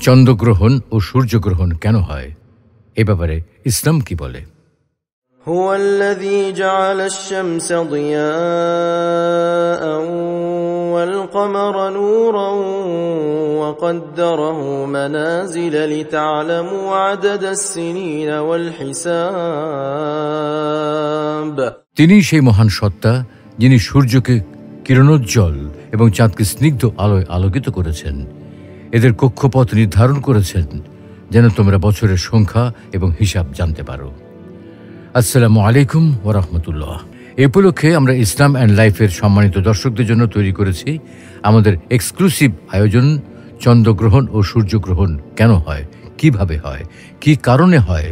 চন্দ্রগ্রহণ ও সূর্যগ্রহণ কেন হয় এ ব্যাপারে ইসলাম কি বলে? هو الذي جعل الشمس ضياء والقمر نورا وقدره منازل لتعلموا عدد السنين والحساب। তিনি সেই মহান সত্তা যিনি সূর্যকে কিরণোজ্জ্বল এবং চাঁদকে স্নিগ্ধ আলোয় আলোকিত করেছেন, এদের কক্ষপথ নির্ধারণ করেছেন যেন তোমরা বছরের সংখ্যা এবং হিসাব জানতে পারো। আসসালামু আলাইকুম ওয়া রাহমাতুল্লাহ। এই উপলক্ষে আমরা ইসলাম অ্যান্ড লাইফের সম্মানিত দর্শকদের জন্য তৈরি করেছি আমাদের এক্সক্লুসিভ আয়োজন চন্দ্রগ্রহণ ও সূর্যগ্রহণ কেন হয়, কিভাবে হয়, কি কারণে হয়।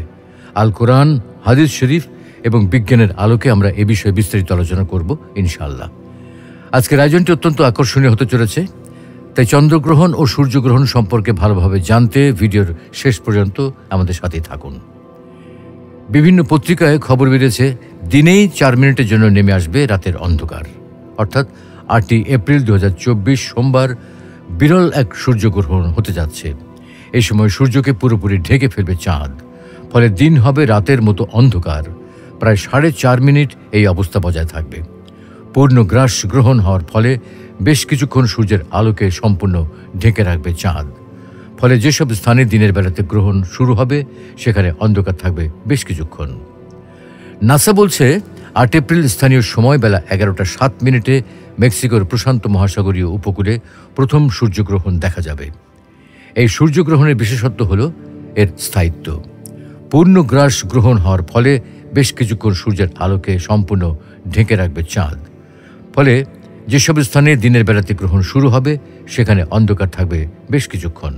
আল কোরআন, হাদিস শরীফ এবং বিজ্ঞানের আলোকে আমরা এ বিষয়ে বিস্তারিত আলোচনা করব ইনশাআল্লাহ। আজকের আয়োজনটি অত্যন্ত আকর্ষণীয় হতে চলেছে, তাই চন্দ্রগ্রহণ ও সূর্যগ্রহণ সম্পর্কে ভালোভাবে জানতে ভিডিওর শেষ পর্যন্ত আমাদের সাথেই থাকুন। বিভিন্ন পত্রিকায় খবর বেরিয়েছে দিনেই 4 মিনিটের জন্য নেমে আসবে রাতের অন্ধকার, অর্থাৎ 8 এপ্রিল 2024 সোমবার বিরল এক সূর্যগ্রহণ হতে যাচ্ছে। এই সময় সূর্যকে পুরোপুরি ঢেকে ফেলবে চাঁদ, ফলে দিন হবে রাতের মতো অন্ধকার। প্রায় 4.5 মিনিট এই অবস্থা বজায় থাকবে। পূর্ণগ্রাস গ্রহণ হওয়ার ফলে বেশ কিছুক্ষণ সূর্যের আলোকে সম্পূর্ণ ঢেকে রাখবে চাঁদ, ফলে যেসব স্থানে দিনের বেলাতে গ্রহণ শুরু হবে সেখানে অন্ধকার থাকবে বেশ কিছুক্ষণ। নাসা বলছে 8 এপ্রিল স্থানীয় সময় বেলা 11:07 মেক্সিকোর প্রশান্ত মহাসাগরীয় উপকূলে প্রথম সূর্যগ্রহণ দেখা যাবে। এই সূর্যগ্রহণের বিশেষত্ব হল এর স্থায়িত্ব। পূর্ণগ্রাস গ্রহণ হওয়ার ফলে বেশ কিছুক্ষণ সূর্যের আলোকে সম্পূর্ণ ঢেকে রাখবে চাঁদ, ফলে যেসব স্থানে দিনের বেলাতে গ্রহণ শুরু হবে সেখানে অন্ধকার থাকবে বেশ কিছুক্ষণ।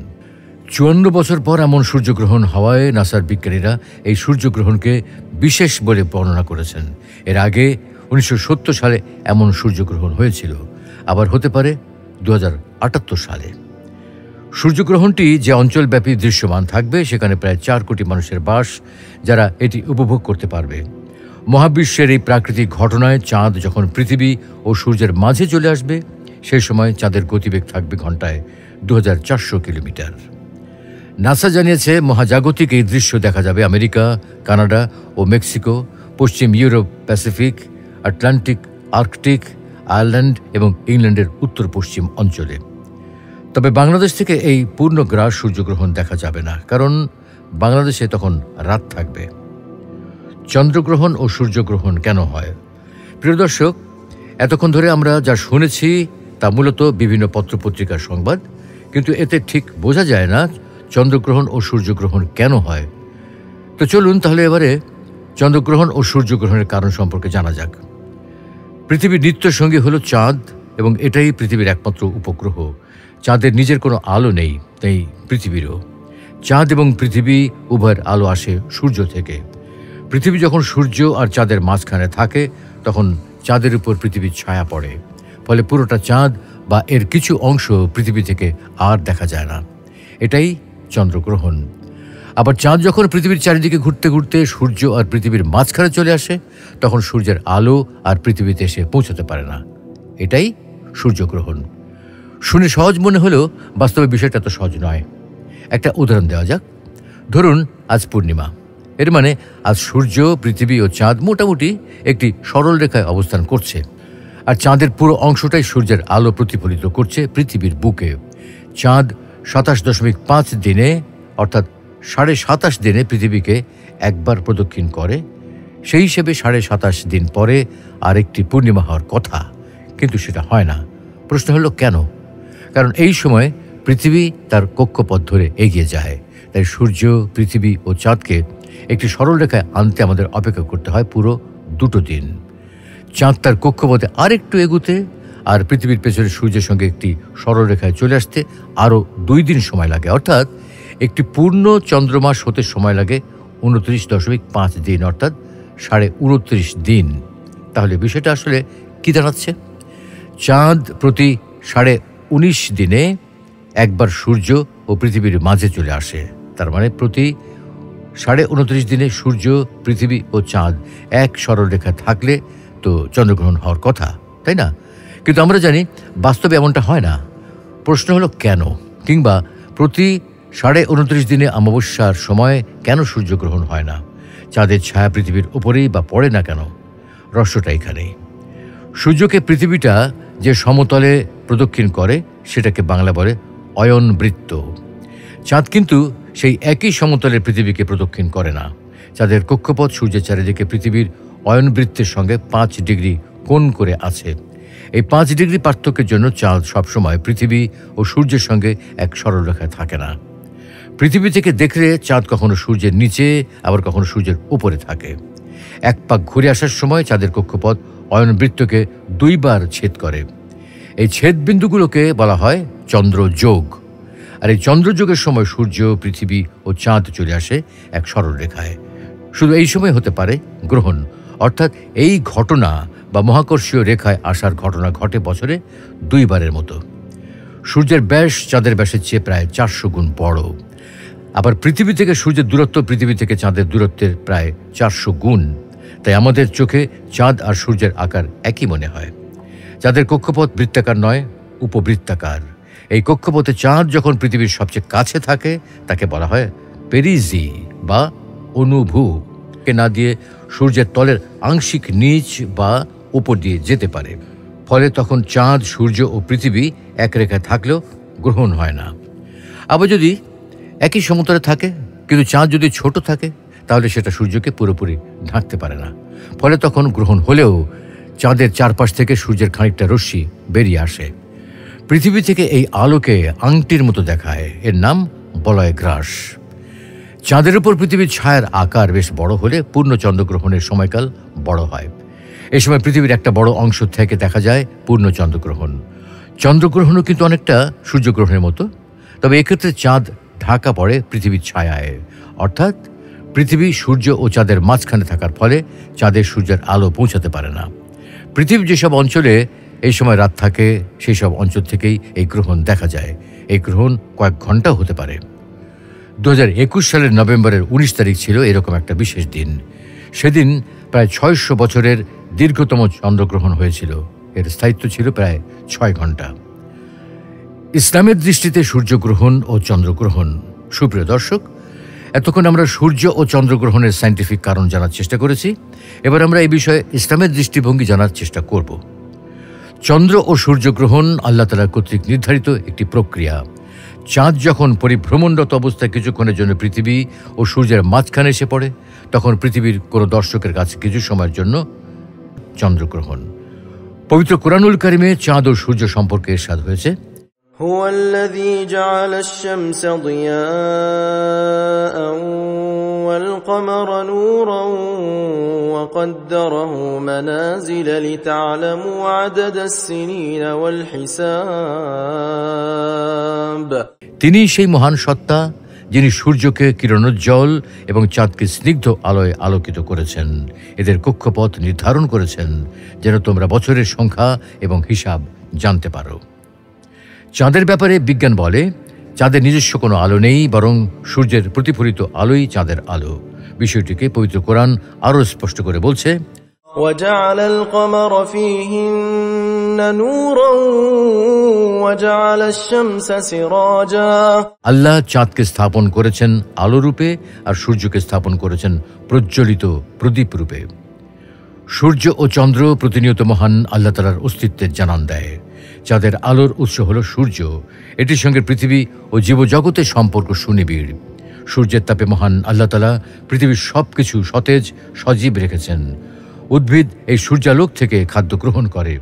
54 বছর পর এমন সূর্যগ্রহণ হওয়ায় নাসার বিজ্ঞানীরা এই সূর্যগ্রহণকে বিশেষ বলে বর্ণনা করেছেন। এর আগে 1970 সালে এমন সূর্যগ্রহণ হয়েছিল, আবার হতে পারে 2078 সালে। সূর্যগ্রহণটি যে অঞ্চলব্যাপী দৃশ্যমান থাকবে সেখানে প্রায় 4 কোটি মানুষের বাস, যারা এটি উপভোগ করতে পারবে। মহাবিশ্বের এই প্রাকৃতিক ঘটনায় চাঁদ যখন পৃথিবী ও সূর্যের মাঝে চলে আসবে সেই সময় চাঁদের গতিবেগ থাকবে ঘন্টায় 2400 কিলোমিটার। নাসা জানিয়েছে মহাজাগতিক এই দৃশ্য দেখা যাবে আমেরিকা, কানাডা ও মেক্সিকো, পশ্চিম Europe, Pacific, Atlantic, Arctic, Ireland এবং ইংল্যান্ডের উত্তর পশ্চিম অঞ্চলে। তবে বাংলাদেশ থেকে এই পূর্ণগ্রাস সূর্যগ্রহণ দেখা যাবে না, কারণ বাংলাদেশে তখন রাত থাকবে। চন্দ্রগ্রহণ ও সূর্যগ্রহণ কেন হয়? প্রিয় দর্শক, এতক্ষণ ধরে আমরা যা শুনেছি তা মূলত বিভিন্ন পত্রপত্রিকার সংবাদ, কিন্তু এতে ঠিক বোঝা যায় না চন্দ্রগ্রহণ ও সূর্যগ্রহণ কেন হয়। তো চলুন তাহলে এবারে চন্দ্রগ্রহণ ও সূর্যগ্রহণের কারণ সম্পর্কে জানা যাক। পৃথিবীর নিত্যসঙ্গী হলো চাঁদ এবং এটাই পৃথিবীর একমাত্র উপগ্রহ। চাঁদের নিজের কোনো আলো নেই, তাই পৃথিবীরও। চাঁদ এবং পৃথিবী উভয়ের আলো আসে সূর্য থেকে। পৃথিবী যখন সূর্য আর চাঁদের মাঝখানে থাকে তখন চাঁদের উপর পৃথিবীর ছায়া পড়ে, ফলে পুরোটা চাঁদ বা এর কিছু অংশ পৃথিবী থেকে আর দেখা যায় না। এটাই চন্দ্রগ্রহণ। আবার চাঁদ যখন পৃথিবীর চারিদিকে ঘুরতে ঘুরতে সূর্য আর পৃথিবীর মাঝখানে চলে আসে তখন সূর্যের আলো আর পৃথিবীতে এসে পৌঁছতে পারে না। এটাই সূর্যগ্রহণ। শুনে সহজ মনে হলেও বাস্তবে বিষয়টা তো সহজ নয়। একটা উদাহরণ দেওয়া যাক। ধরুন আজ পূর্ণিমা, এর মানে আজ সূর্য, পৃথিবী ও চাঁদ মোটামুটি একটি সরল রেখায় অবস্থান করছে, আর চাঁদের পুরো অংশটাই সূর্যের আলো প্রতিফলিত করছে পৃথিবীর বুকে। চাঁদ 27.5 দিনে অর্থাৎ 27.5 দিনে পৃথিবীকে একবার প্রদক্ষিণ করে। সেই হিসেবে 27.5 দিন পরে আরেকটি পূর্ণিমা হওয়ার কথা, কিন্তু সেটা হয় না। প্রশ্ন হলো কেন? কারণ এই সময় পৃথিবী তার কক্ষপথ ধরে এগিয়ে যায়, তাই সূর্য, পৃথিবী ও চাঁদকে একটি সরল রেখায় আনতে আমাদের অপেক্ষা করতে হয় পুরো 2 দিন। চাঁদ তার কক্ষপথে আরেকটু এগুতে আর পৃথিবীর পেছনে সূর্যের সঙ্গে একটি সরল রেখায় চলে আসতে আরও 2 দিন সময় লাগে, অর্থাৎ একটি পূর্ণ চন্দ্রমাস হতে সময় লাগে 29.5 দিন, অর্থাৎ 29.5 দিন। তাহলে বিষয়টা আসলে কি দাঁড়াচ্ছে? চাঁদ প্রতি 19.5 দিনে একবার সূর্য ও পৃথিবীর মাঝে চলে আসে। তার মানে প্রতি 29.5 দিনে সূর্য, পৃথিবী ও চাঁদ এক সরল রেখায় থাকলে তো চন্দ্রগ্রহণ হওয়ার কথা, তাই না? কিন্তু আমরা জানি বাস্তবে এমনটা হয় না। প্রশ্ন হলো কেন, কিংবা প্রতি 29.5 দিনে অমাবস্যার সময় কেন সূর্যগ্রহণ হয় না? চাঁদের ছায়া পৃথিবীর উপরেই বা পড়ে না কেন? রহস্যটা এখানেই। সূর্যকে পৃথিবীটা যে সমতলে প্রদক্ষিণ করে সেটাকে বাংলা বলে অয়নবৃত্ত। চাঁদ কিন্তু সেই একই সমতলের পৃথিবীকে প্রদক্ষিণ করে না। চাঁদের কক্ষপথ সূর্যের চারিদিকে পৃথিবীর অয়নবৃত্তের সঙ্গে 5 ডিগ্রি কোণ করে আছে। এই 5 ডিগ্রি পার্থক্যের জন্য চাঁদ সবসময় পৃথিবী ও সূর্যের সঙ্গে এক সরলরেখায় থাকে না। পৃথিবী থেকে দেখলে চাঁদ কখনো সূর্যের নিচে আবার কখনো সূর্যের উপরে থাকে। এক পাক ঘুরে আসার সময় চাঁদের কক্ষপথ অয়নবৃত্তকে 2 বার ছেদ করে। এই ছেদ বিন্দুগুলোকে বলা হয় চন্দ্রযোগ। আর এই চন্দ্রযোগের সময় সূর্য, পৃথিবী ও চাঁদ চলে আসে এক সরল রেখায়। শুধু এই সময় হতে পারে গ্রহণ, অর্থাৎ এই ঘটনা বা মহাকর্ষীয় রেখায় আসার ঘটনা ঘটে বছরে 2 বারের মতো। সূর্যের ব্যাস চাঁদের ব্যাসের চেয়ে প্রায় 400 গুণ বড়। আবার পৃথিবী থেকে সূর্যের দূরত্ব পৃথিবী থেকে চাঁদের দূরত্বের প্রায় 400 গুণ। তাই আমাদের চোখে চাঁদ আর সূর্যের আকার একই মনে হয়। চাঁদের কক্ষপথ বৃত্তাকার নয়, উপবৃত্তাকার। এই কক্ষপথে চাঁদ যখন পৃথিবীর সবচেয়ে কাছে থাকে তাকে বলা হয় পেরিজি বা অনুভূকে না দিয়ে সূর্যের তলের আংশিক নিচ বা উপর দিয়ে যেতে পারে। ফলে তখন চাঁদ, সূর্য ও পৃথিবী এক রেখায় থাকলেও গ্রহণ হয় না। আবার যদি একই সমতলে থাকে কিন্তু চাঁদ যদি ছোট থাকে তাহলে সেটা সূর্যকে পুরোপুরি ঢাকতে পারে না। ফলে তখন গ্রহণ হলেও চাঁদের চারপাশ থেকে সূর্যের খানিকটা রশ্মি বেরিয়ে আসে। পৃথিবী থেকে এই আলোকে আংটির মতো দেখায়। এর নাম বলয়গ্রাস। চাঁদের উপর পৃথিবীর ছায়ার আকার বেশ বড় হলে পূর্ণ চন্দ্রগ্রহণের সময়কাল বড় হয়। এই সময় পৃথিবীর একটা বড় অংশ থেকে দেখা যায় পূর্ণ চন্দ্রগ্রহণ। চন্দ্রগ্রহণও কিন্তু অনেকটা সূর্যগ্রহণের মতো, তবে এক্ষেত্রে চাঁদ ঢাকা পড়ে পৃথিবীর ছায়ায়, অর্থাৎ পৃথিবী সূর্য ও চাঁদের মাঝখানে থাকার ফলে চাঁদের সূর্যের আলো পৌঁছাতে পারে না। পৃথিবীর যেসব অঞ্চলে এই সময় রাত থাকে সেই সব অঞ্চল থেকেই এই গ্রহণ দেখা যায়। এই গ্রহণ কয়েক ঘন্টাও হতে পারে। 2021 সালের নভেম্বরের 19 তারিখ ছিল এরকম একটা বিশেষ দিন। সেদিন প্রায় 600 বছরের দীর্ঘতম চন্দ্রগ্রহণ হয়েছিল। এর স্থায়িত্ব ছিল প্রায় 6 ঘন্টা। ইসলামের দৃষ্টিতে সূর্যগ্রহণ ও চন্দ্রগ্রহণ। সুপ্রিয় দর্শক, এতক্ষণ আমরা সূর্য ও চন্দ্রগ্রহণের সায়েন্টিফিক কারণ জানার চেষ্টা করেছি। এবার আমরা এই বিষয়ে ইসলামের দৃষ্টিভঙ্গি জানার চেষ্টা করব। চন্দ্র ও সূর্যগ্রহণ আল্লাহ তাআলা কর্তৃক নির্ধারিত একটি প্রক্রিয়া। চাঁদ যখন পরিভ্রমণরত অবস্থায় কিছুক্ষণের জন্য পৃথিবী ও সূর্যের মাঝখানে এসে পড়ে তখন পৃথিবীর কোনো দর্শকের কাছে কিছু সময়ের জন্য চন্দ্রগ্রহণ। পবিত্র কুরআনুল কারিমে চাঁদ ও সূর্য সম্পর্কে ইরশাদ হয়েছে, هو الذي جعل الشمس ضياء والقمر نورا وقدره منازل لتعلموا عدد السنين والحساب। তিনি সেই মহান সত্তা যিনি সূর্যকে কিরণোজ্জ্বল এবং চাঁদকে স্নিগ্ধ আলোয় আলোকিত করেছেন। এদের কক্ষপথ নির্ধারণ করেছেন যেন তোমরা বছরের সংখ্যা এবং হিসাব জানতে পারো। চাঁদের ব্যাপারে বিজ্ঞান বলে চাঁদের নিজস্ব কোনো আলো নেই, বরং সূর্যের প্রতিফলিত আলোই চাঁদের আলো। বিষয়টিকে পবিত্র কোরআন আরও স্পষ্ট করে বলছে, وجعل القمر فيهن نورا وجعل الشمس سراجا। আল্লাহ চাঁদকে স্থাপন করেছেন আলোরূপে আর সূর্যকে স্থাপন করেছেন প্রজ্বলিত প্রদীপ রূপে। সূর্য ও চন্দ্র প্রতিনিয়ত মহান আল্লাহ তাআলার অস্তিত্বের জানান দেয়। চাঁদের আলোর উৎস হল সূর্য। এটির সঙ্গে পৃথিবী ও জীবজগতের সম্পর্ক সুনিবিড়। সূর্যের তাপে মহান আল্লাহ তাআলা পৃথিবীর সবকিছু সতেজ সজীব রেখেছেন। উদ্ভিদ এই সূর্যালোক থেকে খাদ্য গ্রহণ করে।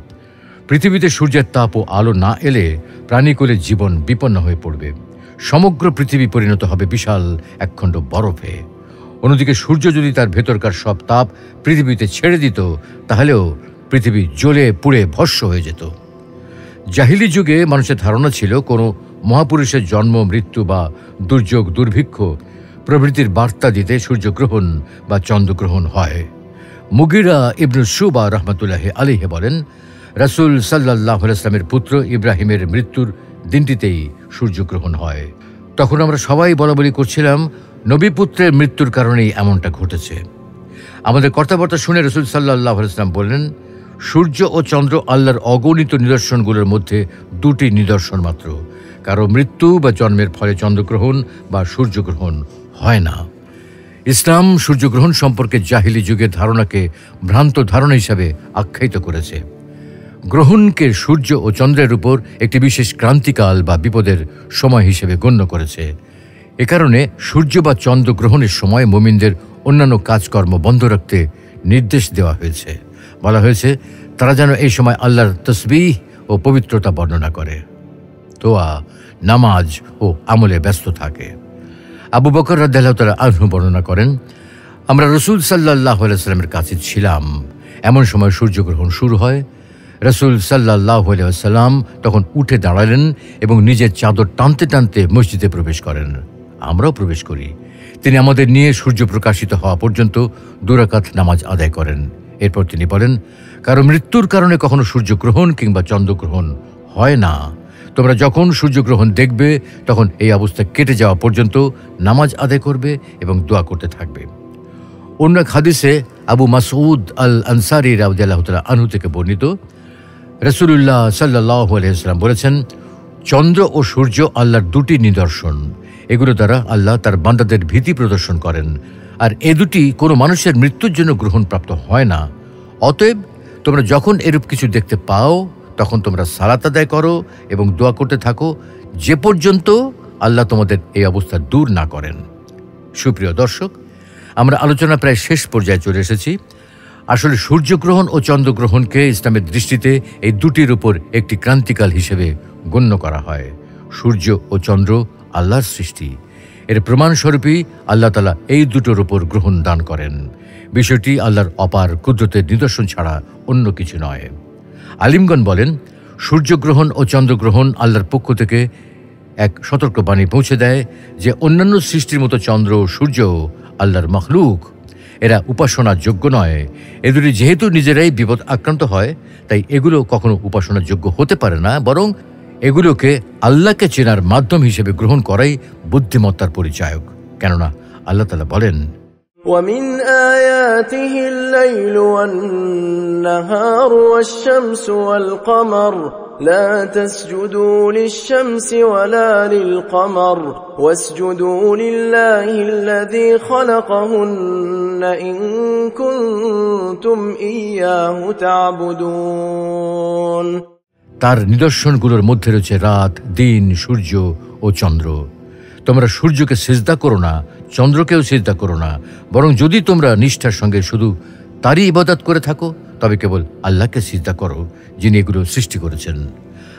পৃথিবীতে সূর্যের তাপ ও আলো না এলে প্রাণীকুলের জীবন বিপন্ন হয়ে পড়বে। সমগ্র পৃথিবী পরিণত হবে বিশাল একখণ্ড বরফে। অন্যদিকে সূর্য যদি তার ভেতরকার সব তাপ পৃথিবীতে ছেড়ে দিত তাহলেও পৃথিবী জ্বলে পুড়ে ভস্ম হয়ে যেত। জাহিলি যুগে মানুষের ধারণা ছিল কোনো মহাপুরুষের জন্ম, মৃত্যু বা দুর্যোগ, দুর্ভিক্ষ প্রভৃতির বার্তা দিতে সূর্যগ্রহণ বা চন্দ্রগ্রহণ হয়। মুগিরা ইবনু শুবা রহমতুল্লাহ আলাইহি বলেন, রাসূল সাল্লাল্লাহু আলাইহি ওয়াসাল্লামের পুত্র ইব্রাহিমের মৃত্যুর দিনটিতেই সূর্যগ্রহণ হয়। তখন আমরা সবাই বলাবলি করছিলাম নবী পুত্রের মৃত্যুর কারণেই এমনটা ঘটেছে। আমাদের কথাবার্তা শুনে রাসূল সাল্লাল্লাহু আলাইহি ওয়াসাল্লাম বললেন, সূর্য ও চন্দ্র আল্লাহর অগণিত নিদর্শনগুলোর মধ্যে 2টি নিদর্শন মাত্র। কারো মৃত্যু বা জন্মের ফলে চন্দ্রগ্রহণ বা সূর্যগ্রহণ হয় না। ইসলাম সূর্যগ্রহণ সম্পর্কে জাহিলি যুগের ধারণাকে ভ্রান্ত ধারণা হিসাবে আখ্যায়িত করেছে। গ্রহণকে সূর্য ও চন্দ্রের উপর একটি বিশেষ ক্রান্তিকাল বা বিপদের সময় হিসেবে গণ্য করেছে। এ কারণে সূর্য বা চন্দ্র গ্রহণের সময় মুমিনদের অন্যান্য কাজকর্ম বন্ধ রাখতে নির্দেশ দেওয়া হয়েছে। বলা হয়েছে তারা যেন এই সময় আল্লাহর তসবিহ ও পবিত্রতা বর্ণনা করে, দোয়া, নামাজ ও আমলে ব্যস্ত থাকে। আবু বকর রাদিয়াল্লাহু তাআলা আনহু বর্ণনা করেন, আমরা রাসূল সাল্লাল্লাহু আলাইহি ওয়াসাল্লামের কাছে ছিলাম। এমন সময় সূর্যগ্রহণ শুরু হয়। রাসূল সাল্লাল্লাহু আলাইহি ওয়াসাল্লাম তখন উঠে দাঁড়ালেন এবং নিজের চাদর টানতে টানতে মসজিদে প্রবেশ করেন। আমরাও প্রবেশ করি। তিনি আমাদের নিয়ে সূর্য প্রকাশিত হওয়া পর্যন্ত 2 রাকাত নামাজ আদায় করেন। এরপর তিনি বলেন, কারো মৃত্যুর কারণে কখনো সূর্যগ্রহণ কিংবা চন্দ্রগ্রহণ হয় না। তোমরা যখন সূর্যগ্রহণ দেখবে তখন এই অবস্থা কেটে যাওয়া পর্যন্ত নামাজ আদায় করবে এবং দোয়া করতে থাকবে। অন্য এক হাদিসে আবু মাসউদ আল আনসারী রাদিয়াল্লাহু তাআলা আনহু থেকে বর্ণিত, রাসূলুল্লাহ সাল্লাল্লাহু আলাইহি ওয়াসাল্লাম বলেছেন, চন্দ্র ও সূর্য আল্লাহর 2টি নিদর্শন। এগুলো দ্বারা আল্লাহ তার বান্দাদের ভীতি প্রদর্শন করেন, আর এ দুটি কোনো মানুষের মৃত্যুর জন্য গ্রহণপ্রাপ্ত হয় না। অতএব তোমরা যখন এরূপ কিছু দেখতে পাও তখন তোমরা সালাত আদায় করো এবং দোয়া করতে থাকো, যে পর্যন্ত আল্লাহ তোমাদের এই অবস্থা দূর না করেন। সুপ্রিয় দর্শক, আমরা আলোচনা প্রায় শেষ পর্যায়ে চলে এসেছি। আসলে সূর্যগ্রহণ ও চন্দ্রগ্রহণকে ইসলামের দৃষ্টিতে এই দুটির উপর একটি ক্রান্তিকাল হিসেবে গণ্য করা হয়। সূর্য ও চন্দ্র আল্লাহর সৃষ্টি। এর প্রমাণস্বরূপই আল্লাহ তাআলা এই দুটোর উপর গ্রহণ দান করেন। বিষয়টি আল্লাহর অপার কুদরতের নিদর্শন ছাড়া অন্য কিছু নয়। আলিমগণ বলেন, সূর্যগ্রহণ ও চন্দ্রগ্রহণ আল্লাহর পক্ষ থেকে এক সতর্কবাণী পৌঁছে দেয় যে অন্যান্য সৃষ্টির মতো চন্দ্র ও সূর্য আল্লাহর মখলুক, এরা উপাসনার যোগ্য নয়। এ দুটি যেহেতু নিজেরাই বিপদ আক্রান্ত হয়, তাই এগুলো কখনো উপাসনার যোগ্য হতে পারে না, বরং এগুলোকে আল্লাহকে চেনার মাধ্যম হিসেবে গ্রহণ করাই বুদ্ধিমত্তার পরিচায়ক। কেননা আল্লাহ তাআলা বলেন, وَمِنْ آيَاتِهِ اللَّيْلُ وَالنَّهَارُ وَالشَّمْسُ وَالْقَمَرُ لَا تَسْجُدُوا لِلشَّمْسِ وَلَا لِلْقَمَرِ وَاسْجُدُوا لِلَّهِ الَّذِي خَلَقَهُنَّ إِن كُنتُمْ إِيَّاهُ تَعْبُدُونَ। তার নিদর্শনগুলোর মধ্যে রয়েছে রাত, দিন, সূর্য ও চন্দ্র। তোমরা সূর্যকে সিজদা করো না, চন্দ্রকেও সিজদা করো না, বরং যদি তোমরা নিষ্ঠার সঙ্গে শুধু তারই ইবাদত করে থাকো তবে কেবল আল্লাহকে সিজদা করো, যিনি এগুলো সৃষ্টি করেছেন।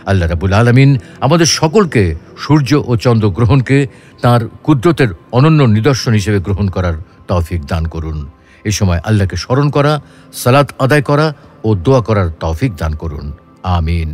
আল্লাহ রাব্বুল আলামিন আমাদের সকলকে সূর্য ও চন্দ্র গ্রহণকে তাঁর কুদরতের অনন্য নিদর্শন হিসেবে গ্রহণ করার তৌফিক দান করুন। এই সময় আল্লাহকে স্মরণ করা, সালাত আদায় করা ও দোয়া করার তৌফিক দান করুন। আমিন।